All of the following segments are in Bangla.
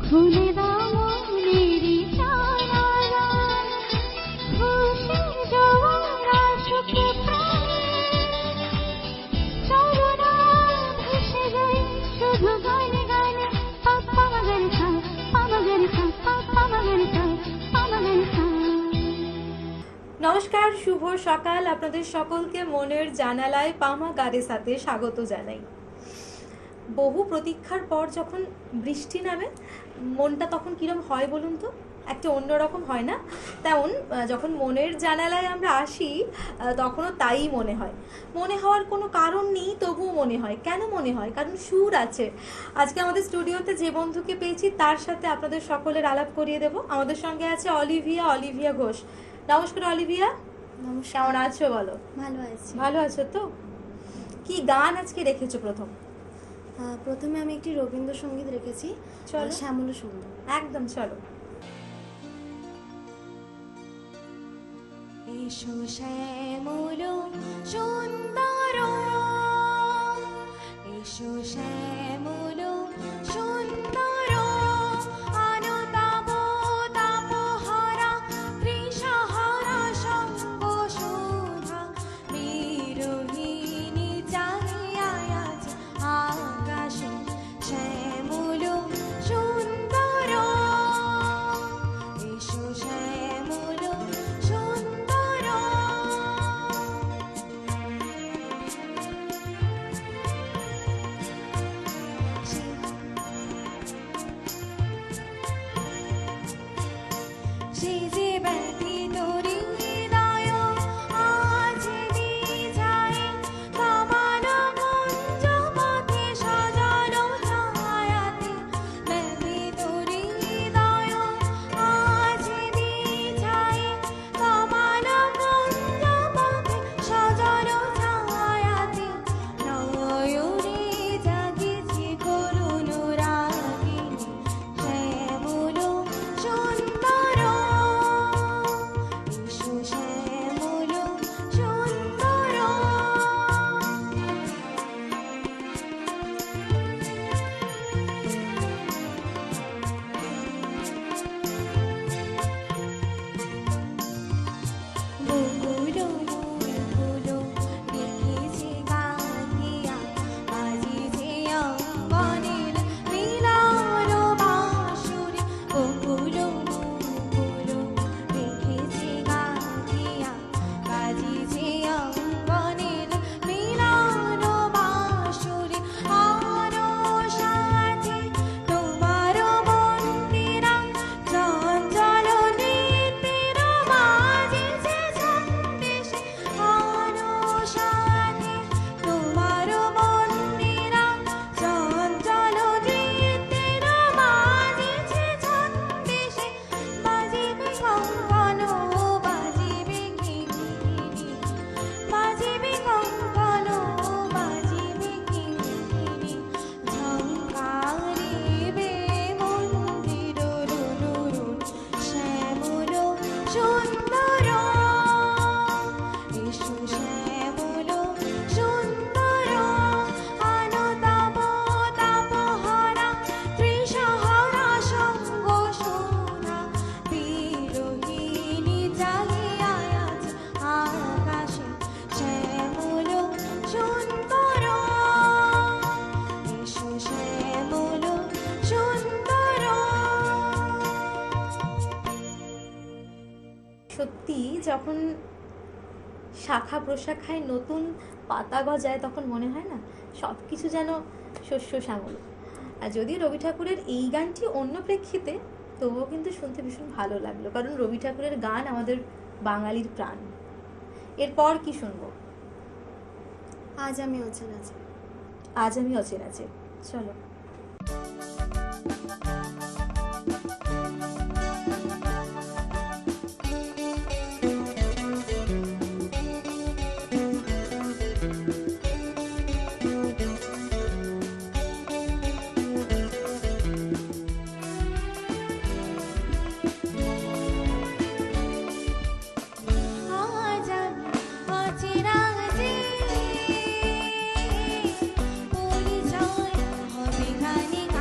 খুলে দাও মনেরই জানালা, খুশির জোয়ার আসুকে প্রাণে, চলো না ভেসে যাই শুধু গানে গানে। পাপা মাগারে সা, পামাগারে সা, পাপা মাগারে সা, পামাগারে সা। নমস্কার, শুভ সকাল। আপনাদের সকলকে মনের জানালায় পামা গারে সাথে স্বাগত জানাই। বহু প্রতীক্ষার পর যখন বৃষ্টি নামে মনটা তখন কিরম হয় বলুন তো? একটা অন্যরকম হয় না? তেমন যখন মনের জানালায় আমরা আসি তখনও তাই মনে হয়। মনে হওয়ার কোনো কারণ নেই, তবুও মনে হয়। কেন মনে হয়? কারণ সুর আছে। আজকে আমাদের স্টুডিওতে যে বন্ধুকে পেয়েছি তার সাথে আপনাদের সকলের আলাপ করিয়ে দেব। আমাদের সঙ্গে আছে অলিভিয়া ঘোষ। নমস্কার অলিভিয়া। নমস্কার। কেমন আছো বলো? ভালো আছি। ভালো আছো তো? কি গান আজকে রেখেছো প্রথমে আমি একটি রবীন্দ্রসঙ্গীত রেখেছি, চলো। শ্যামল সুন্দর। একদম, চলো। এসো শ্যামল সুন্দর, এসো শ্যামল সুন্দর, আনতাপ তাপহারা তৃষাহারা সঙ্গ সুধা, বিরোহিণী চাহিয়া আছে আকাশে শ্যামল সুন্দর, এসো শ্যামল সুন্দর। সে যে ব্যথিত হৃদয় আজ বিছায়ে, কমল কুঞ্জ পথে সাজানো ছায়াতে, ব্যথিত হৃদয় আজ বিছায়ে, কমল কুঞ্জ পথে সাজানো ছায়াতে, নয়নে জাগিছে করুণ রাগিনী শ্যামল সুন্দর, এসো শ্যামল সুন্দর। বকুল মুকুল লিখেছে গাহিয়া, বাজিছে অঙ্গনের মিলন বাঁশুরি। বকুল মুকুল লিখেছে গাহিয়া, বাজিছে অঙ্গনের মিলন বাঁশুরি। আর সাথে তোমার মন্দিরা চঞ্চল নৃত্যের বাজিছে ছন্দেশে, আর সাথে তোমার মন্দিরা চঞ্চল নৃত্যের বাজিছে ছন্দেশে, বাজিবে কঙ্কণ বাজিবে কিঙ্কিণী, বাজিবে কঙ্কণ বাজিবে কিঙ্কিণী, ঝঙ্কারিবে মন্দির রুনুরুন শ্যামল সুন্দর, এসো শ্যামল সুন্দর, আনতাপ তাপহারা তৃষাহারা সঙ্গ সুধা, বিরোহিণী চাহিয়া আছে আকাশে শ্যামল সুন্দর, এসো শ্যামল সুন্দর। সত্যি যখন শাখা প্রশাখায় নতুন পাতা গজায় তখন মনে হয় না সব কিছু যেন শস্য শ্যামল। আর যদিও রবি ঠাকুরের এই গানটি অন্য প্রেক্ষিতে, তবুও কিন্তু শুনতে ভীষণ ভালো লাগলো, কারণ রবি ঠাকুরের গান আমাদের বাঙালির প্রাণ। এরপর কি শুনবো? আজ আমি অচেনা আছি। আজ আমি অচেনা আছি, চলো। আজ আমি অচেনা আছি, পরিচয় হবে খানিক।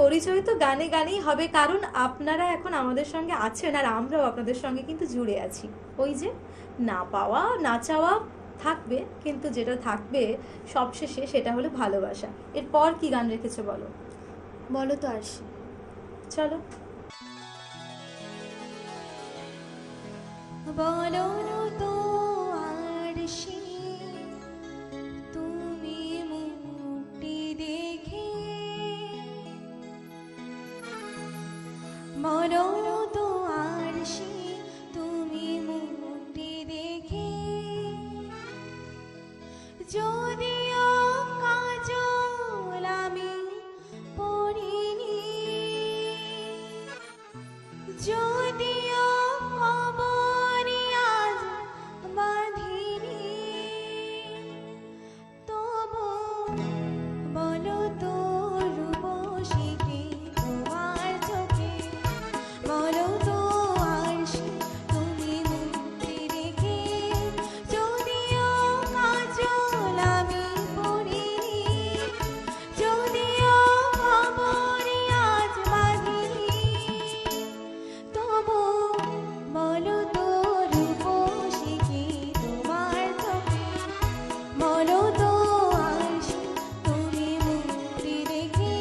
পরিচয় তো গানে গানেই হবে, কারণ আপনারা এখন আমাদের সঙ্গে আছেন আর আমরাও আপনাদের সঙ্গে কিন্তু জুড়ে আছি। ওই যে না পাওয়া না চাওয়া থাকবে, কিন্তু যেটা থাকবে সবশেষে সেটা হলো ভালোবাসা। এরপর কি গান রেখেছো বলো? বলো তো আরশি। চলো। বলো তো আরশি, তুমি মুক্তি দেখে, বলো তো আরশি, তুমি মুক্তি দেখে, যদিও কাজল আমি পড়িনি, যদিও খবরি আজ বাঁধিনি, তবু বলো তো রূপসী কি তোমার চোখে, বলো তো আরশি, তুমি মুক্তি দেখে, যদিও কাজল আমি পড়িনি, যদিও খবরি আজ বাঁধিনি, তবু বলো তো রূপসী কি তোমার চোখে, বলো তো আরশি, তুমি মুক্তি দেখে।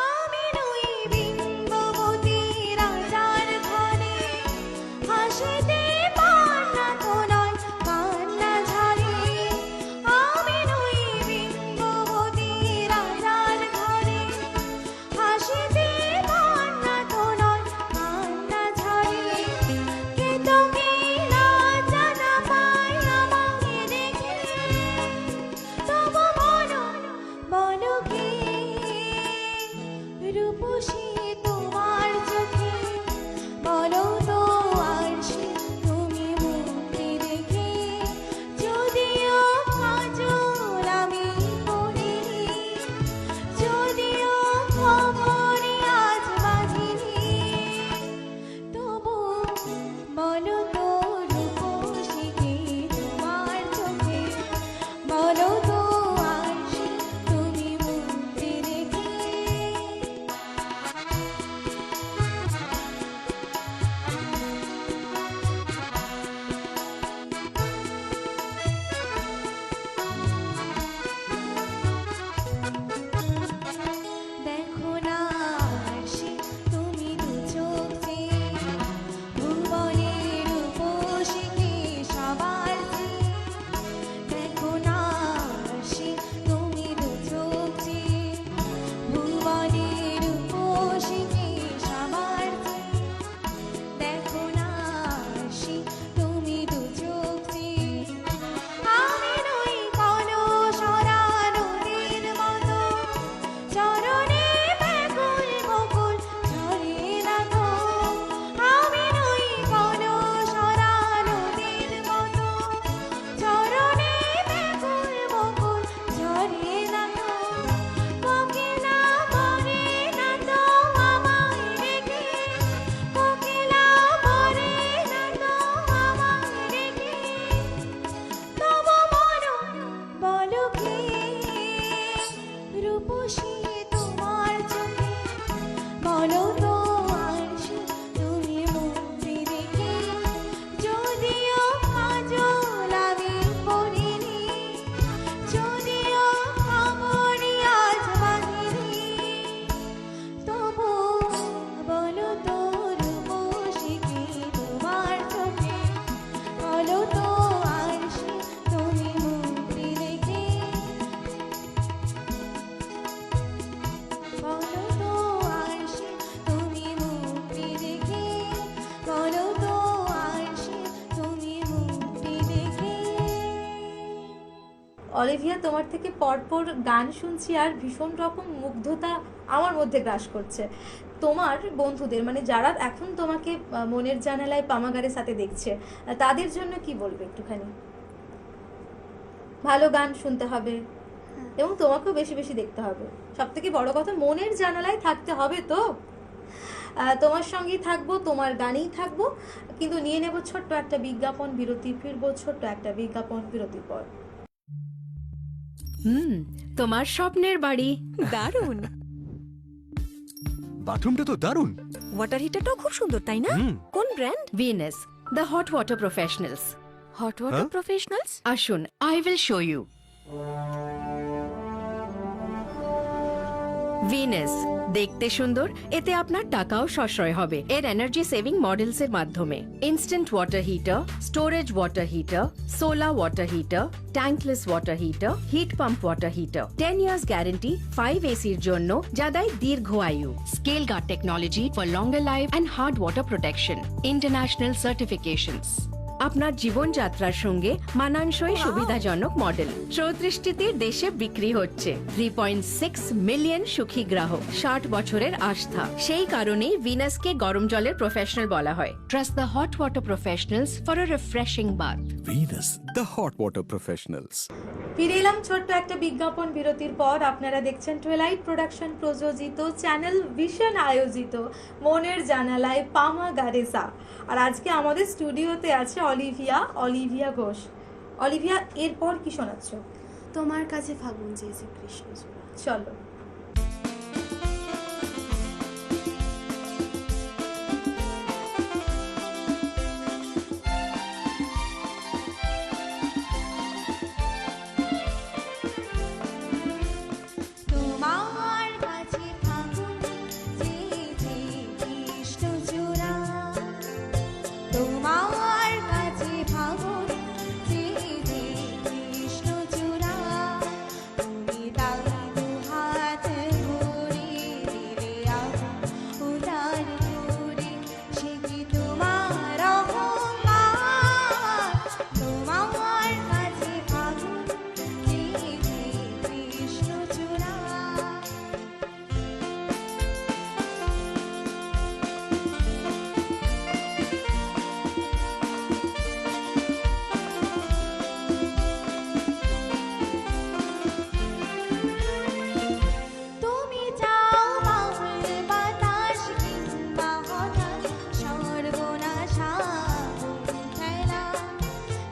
আমি নই বিম্ববতী রাজার ঘরে, হাসিতে পান্না তো নয় কান্না ঝরে। আমি নই বিম্ববতী রাজার ঘরে, হাসিতে পান্না তো নয় কান্না ঝরে। কে তোকে না জানা পায় আমাকে দেখে, তবু বলো, বলো কে রূপসী তোমার চোখে, বলো তো আরশি, তুমি মুক্তি দেখে, যদিও কাজল আমি পড়িনি, যদিও খবরি আজ বাঁধিনি, তবু বলো তো রূপসী কি তোমার চোখে, বলো তো আরশি, তুমি মুক্তি দেখে। দেখো না আরশি, তুমি দু চোখ চেয়ে, ভুবনের রূপসী কে সবার চেয়ে। দেখো না আরশি, তুমি দু চোখ চেয়ে, ভুবনের রূপসী কে সবার চেয়ে। দেখো না আরশি, তুমি দু চোখ চেয়ে, আমি নই কোনো সরা নদীর মতো, চরণে ব্যাকুল বকুল ঝরে না গো। আমি নই কোনো সরা নদীর মতো, চরণে ব্যাকুল বকুল ঝরে না গো। কোকিলা মরে না তো আমায় রেখে, কোকিলা মরে না তো আমায় রেখে, তবু বলো, বলো কে রূপসী তোমার চোখে, বলো তো আরশি, তুমি মুক্তি দেখে, যদিও কাজল আমি পড়িনি, যদিও খবরি আজ বাঁধিনি, তবু বলো তো রূপসী কি তোমার চোখে, বলো তো আরশি, তুমি মুক্তি দেখে, বলো তো আরশি, তুমি মুক্তি দেখে, বলো তো আরশি, তুমি মুক্তি দেখে। অলিভিয়া, তোমার থেকে পরপর গান শুনছি আর ভীষণ রকম মুগ্ধতা আমার মধ্যে গ্রাস করছে। তোমার বন্ধুদের, মানে যারা এখন তোমাকে মনের জানালায় পামাগারের সাথে দেখছে, তাদের জন্য কি বলবে একটুখানি? ভালো গান শুনতে হবে, এবং তোমাকেও বেশি বেশি দেখতে হবে। সব থেকে বড় কথা, মনের জানালায় থাকতে হবে তো। তোমার সঙ্গেই থাকবো, তোমার গানেই থাকবো, কিন্তু নিয়ে নেব ছোট্ট একটা বিজ্ঞাপন বিরতি, ফিরবো ছোট্ট একটা বিজ্ঞাপন বিরতির পর। তোমার স্বপ্নের বাড়ি দারুণ। বাথরুমটা তো দারুণ। ওয়াটার হিটারটাও খুব সুন্দর, তাই না? কোন brand? Venus, the hot water professionals. Hot water professionals? আসুন, I will show you. Venus দেখতে সুন্দর, এতে আপনার টাকাও সাশ্রয় হবে এর এনার্জি সেভিং মডেলস এর মাধ্যমে। Instant water heater, storage water heater, solar water heater, tankless water heater, heat pump water heater, 10 years guarantee, 5 এসির জন্য যা দেয় দীর্ঘ আয়ু। Scale guard technology for longer life and hard water protection, international certifications. আপনার জীবনযাত্রার সঙ্গে মানানসই সুবিধাজনক মডেল 34টি দেশে বিক্রি হচ্ছে। 3.6 মিলিয়ন সুখী গ্রাহক, 60 বছরের আস্থা। সেই কারণেই ভিনাসকে গরম জলের প্রফেশনাল বলা হয়। Trust the hot water professionals for a refreshing bath. Venus, the hot water professionals. ফিরে এলাম ছোট্ট একটা বিজ্ঞাপন বিরতির পর। আপনারা দেখছেন টুয়েলাইট প্রোডাকশন প্রযোজিত, চ্যানেল ভিশন আয়োজিত মনের জানালায় পামা গারেসা। আর আজকে আমাদের স্টুডিওতে আছে অলিভিয়া ঘোষ। অলিভিয়া, এরপর কি শোনাচ্ছ? তোমার কাছে ফাগুন চেয়েছে কৃষ্ণচূড়া। চলো। তোমার কাছে ফাগুন চেয়েছে কৃষ্ণচূড়া, তোমার কাছে ফাগুন চেয়েছে কৃষ্ণচূড়া, তুমি তাই দুহাত ভরে দিলে আগুন উদার করে, সে কি তোমার অহংকার? তোমার কাছে ফাগুন চেয়েছে কৃষ্ণচূড়া। তুমি চাও বাউল বাতাস কিংবা হঠাৎ সর্বনাশা খেলা,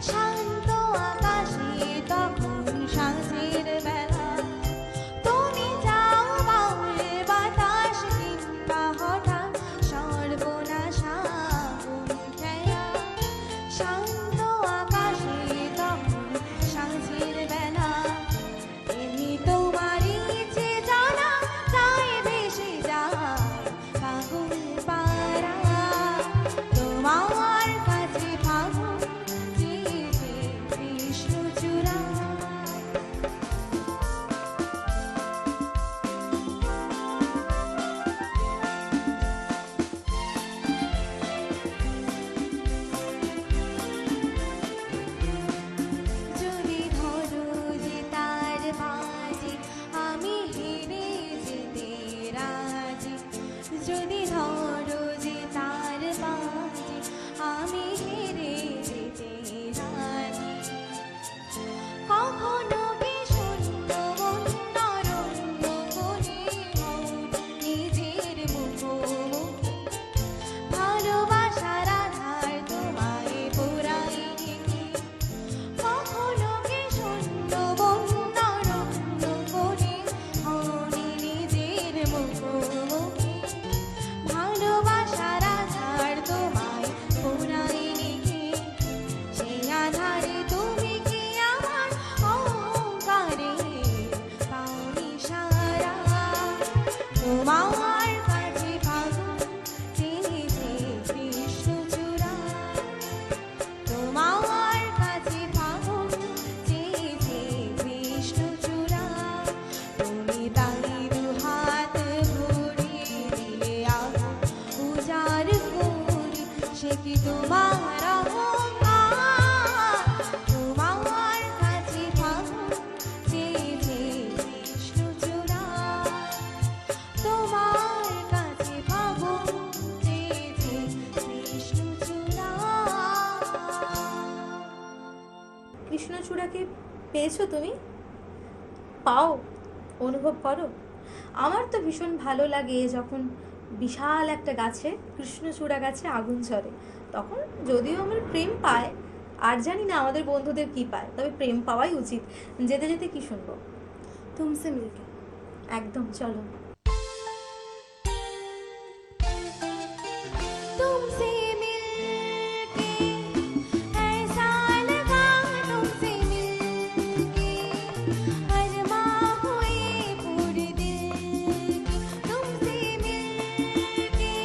শান্ত আকাশে তখন সাঁঝের বেলা। তুমি চাও বাউল বাতাস কিংবা হঠাৎ সর্বনাশা খেলা, শান্ত আকাশে তখন সাঁঝের বেলা। এমনি তোমারই যে জানা তাই ভেসে যায় ফাগুন পারা, তোমার কাছে ফাগুন চেয়েছে কৃষ্ণচূড়া। যদি ধরো যে তার বাজে আমি হেরে যেতে রাজি, যদি ধরো যে তার বাজে আমি হেরে যেতে রাজি। কখনো কি শূন্য মনোরম্য করে হও নিজের মুখোমুখি, ভালোবাসার আধার তোমায় পোড়াই রেখে। কখনো কি শূন্য মনোরম্য করে হও নিজের মুখোমুখি, ভালোবাসার আধার তোমায় পোড়াই রেখে। সেই আধারে তুমি কি আমার অহংকারে পাওনি সারা, তোমার কাছে ফাগুন চেয়েছে কৃষ্ণচূড়া, তোমার কাছে ফাগুন চেয়েছে কৃষ্ণচূড়া। তুমি তাই দুহাত ভরে দিলে আগুন উজাড় করে, সে কি তোমার অহংকার? তোমার কাছে ফাগুন চেয়েছে কৃষ্ণচূড়া, তোমার কাছে ফাগুন চেয়েছে কৃষ্ণচূড়া। কৃষ্ণচূড়াকে পেয়েছো তুমি? পাও, অনুভব করো? আমার তো ভীষণ ভালো লাগে যখন বিশাল একটা গাছে, কৃষ্ণচূড়া গাছে আগুন ঝরে, তখন যদিও আমার প্রেম পায়, আর জানি না আমাদের বন্ধুদের কি পায়, তবে প্রেম পাওয়াই উচিত। যেতে যেতে কি শুনবো? তুমসে মিলকে। একদম, চলো। तुमसे मिलके ऐसा लगा, तुमसे मिलके अरमां हुए पूरे दिल की। तुमसे मिलके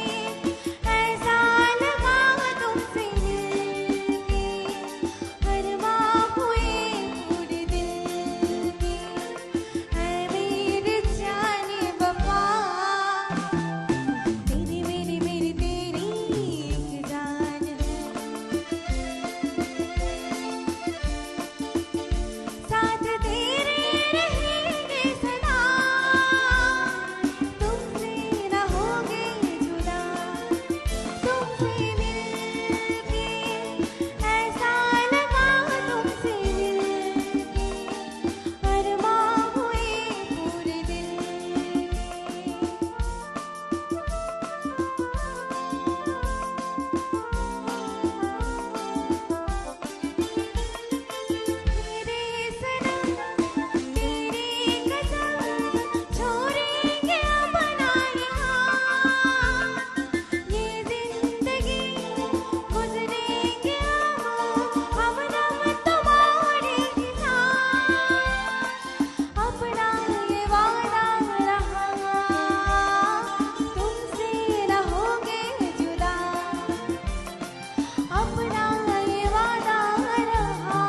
ऐसा लगा, तुमसे मिलके अरमां हुए पूरे दिल की। ऐ मेरे जाने वफा, तेरी मेरी मेरी तेरी एक जान है। साथ तेरे रहेंगे सदा, तुमसे न होंगे जुदा। तुमसे मिलके ऐसा लगा, तुमसे मिलके अरमां हुए पूरे दिल के। तेरे सनम तेरी कसम, छोड़ेंगे अपना यहाँ। ये जिंदगी गुजरेंगे हम दम तुम्हारे ही साथ। अपना ये वादा रहा, तुमसे न होंगे जुदा। अपना ये वादा रहा,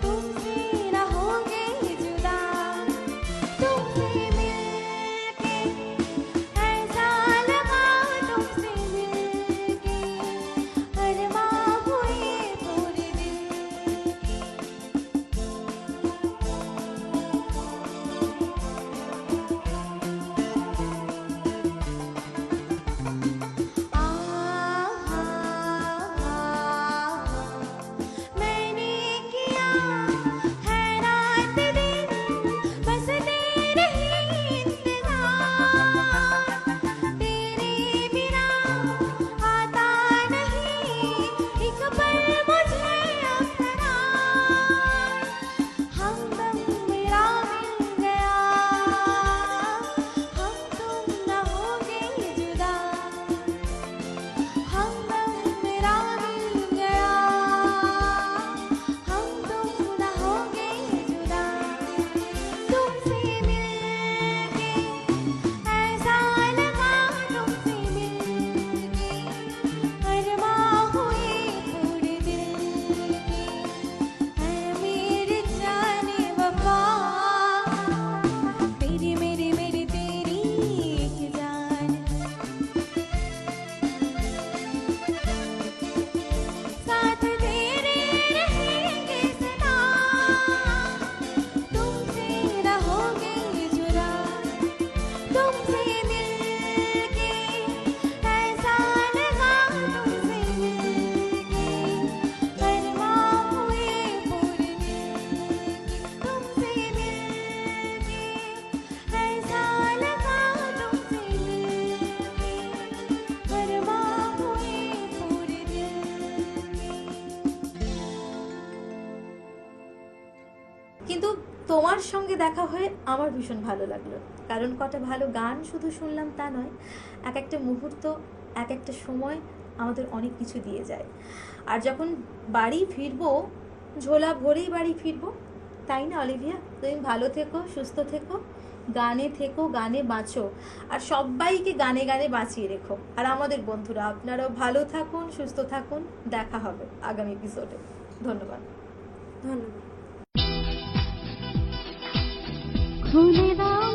तुमसे न होंगे जुदा। तुमसे मिलके ऐसा लगा, तुमसे मिलके अरमां हुए पूरे दिल की। मैंने किया है रात दिन बस तेरे ही इंतजार। तेरे बिना आता नहीं एक पल मुझे अपना। हमदम मेरा मिल गया, हम तुम न होंगे जुदा। हमदम मेरा मिल गया, हम तुम न होंगे जुदा। तुमसे मिलके ऐसा लगा, तुमसे मिलके अरमां हुए पूरे दिल की। ऐ मेरे जाने वफा, तेरी मेरी मेरी तेरी एक जान है। साथ तेरे रहेंगे सदा, तुमसे न होंगे जुदा। तुमसे मिलके ऐसा लगा, तुमसे मिलके अरमां हुए पूरे दिल की। तुमसे मिलके ऐसा लगा, तुमसे मिलके अरमां हुए पूरे दिल की। কিন্তু তোমার সঙ্গে দেখা হয়ে আমার ভীষণ ভালো লাগলো, কারণ কটা ভালো গান শুধু শুনলাম তা নয়, এক একটা মুহূর্ত, এক একটা সময় আমাদের অনেক কিছু দিয়ে যায়। আর যখন বাড়ি ফিরবো, ঝোলা ভরেই বাড়ি ফিরবো, তাই না অলিভিয়া? তুমি ভালো থেকো, সুস্থ থেকো, গানে থেকো, গানে বাঁচো, আর সবাইকে গানে গানে বাঁচিয়ে রেখো। আর আমাদের বন্ধুরা, আপনারাও ভালো থাকুন, সুস্থ থাকুন। দেখা হবে আগামী এপিসোডে। ধন্যবাদ। ধন্যবাদ। খুলে দাও